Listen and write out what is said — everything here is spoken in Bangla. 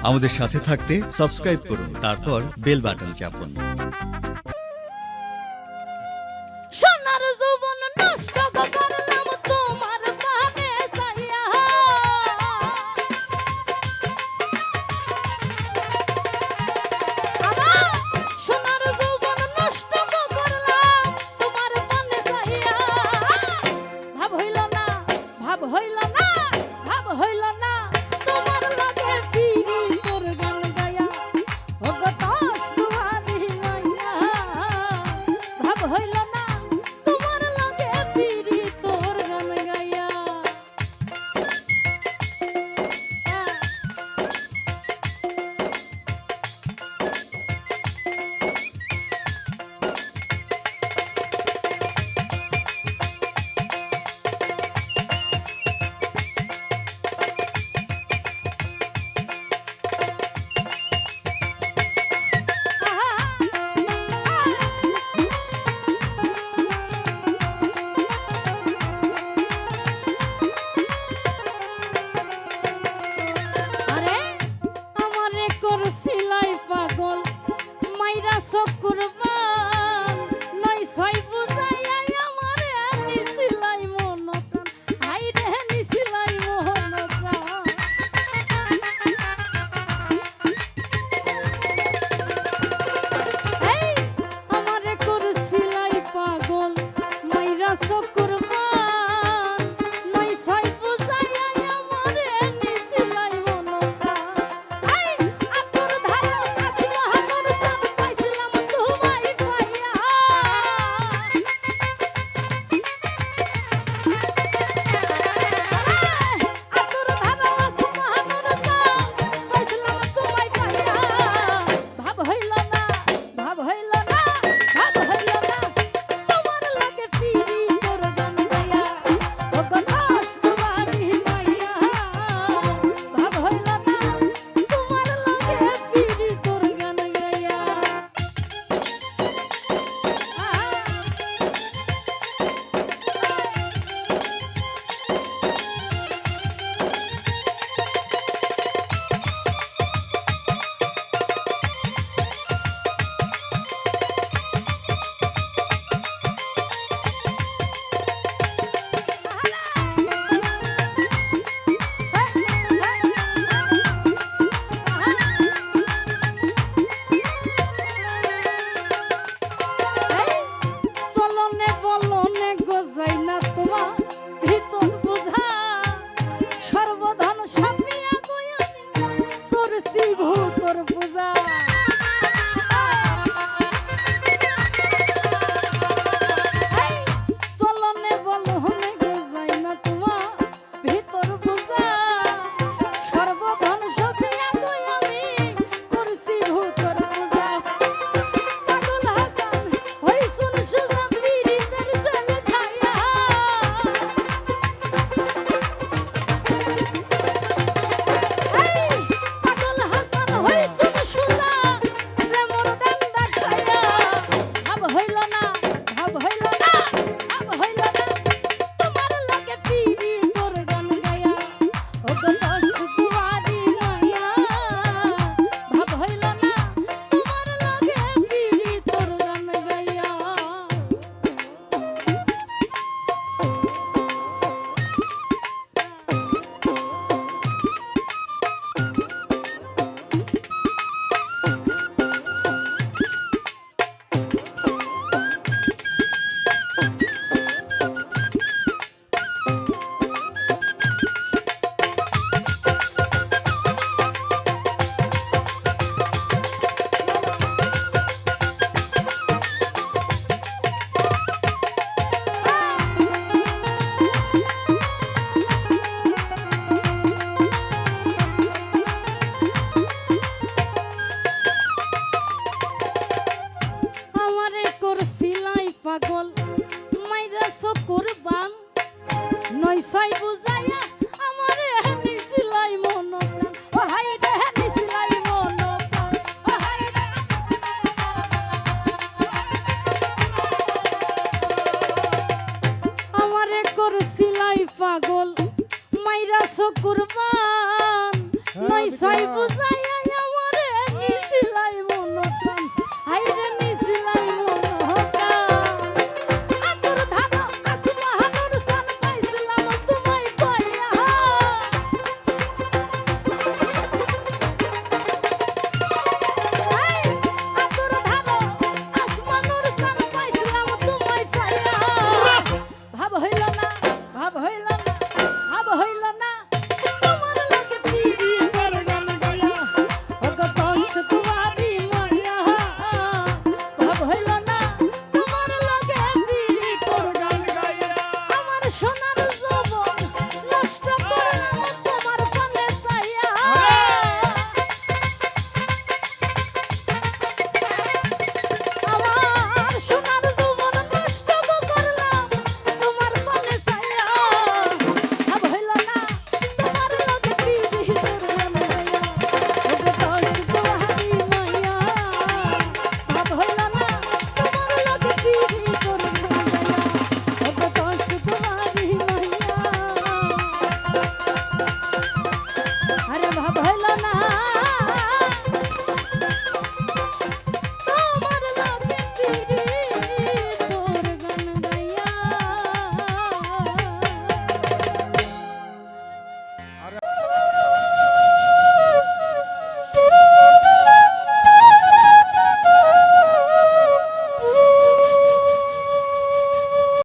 আমাদের সাথে থাকতে সাবস্ক্রাইব করুন, তারপর বেল বাটন চাপুন। সোনার যৌবন নষ্ট করলাম তোমার পানে চাইয়া, আমার সোনার যৌবন নষ্ট করলাম তোমার পানে চাইয়া। ভাব হইল না, ভাব হইল না, ভাব হইল না তোমার লাগে ফিরি তোর গান গায়া, ওগো দশ দুয়ারি মাইয়া। ভাব হইল না তোমার লাগে ফিরি তোর গান গায়া। আরে আমারে করছিলাই পাগল মাইরা চকুরবান, নয় ছয় বুঝাইয়া আমারে নিছিলাই মন প্রাণ, হাইরে নিছিলাই মন প্রাণ। এই আমারে করছিলাই পাগল মাইরা চকুরবান, নয় ছয় বুঝাইয়া আমারে নিছিলাই মন প্রাণ। এই আতর ধারা আসিল হাতর সান পাইছিলাম তোমায় পাইয়া। আতর ধারা আসিল হাতর সান পাইছিলাম তোমায় পাইয়া। ভাব হইল না, ভাব হইল না, ভাব হইল না তোমার লাগে ফিরি তোর গান গায়া, ওগো দশ দুয়ারি মাইয়া। ভাব হইল না তোমার লাগে ফিরি তোর গান গায়া। চলনে বলনে গোজাই না তোমার ভিতর বোঝা, সর্বধন সাপিয়া গয়া করছি ভূতর পূজা। চলনে বলনে গোজাই না তোমার ভিতর বোঝা, সর্বধন সাপিয়া গয়া আমি করছি ভূতর পূজা। পাগল হাসান হইছুন সুজা পীড়িতের জেলে খাইয়া। এই পাগল হাসান হইছুন সুজা বুঝাইয়া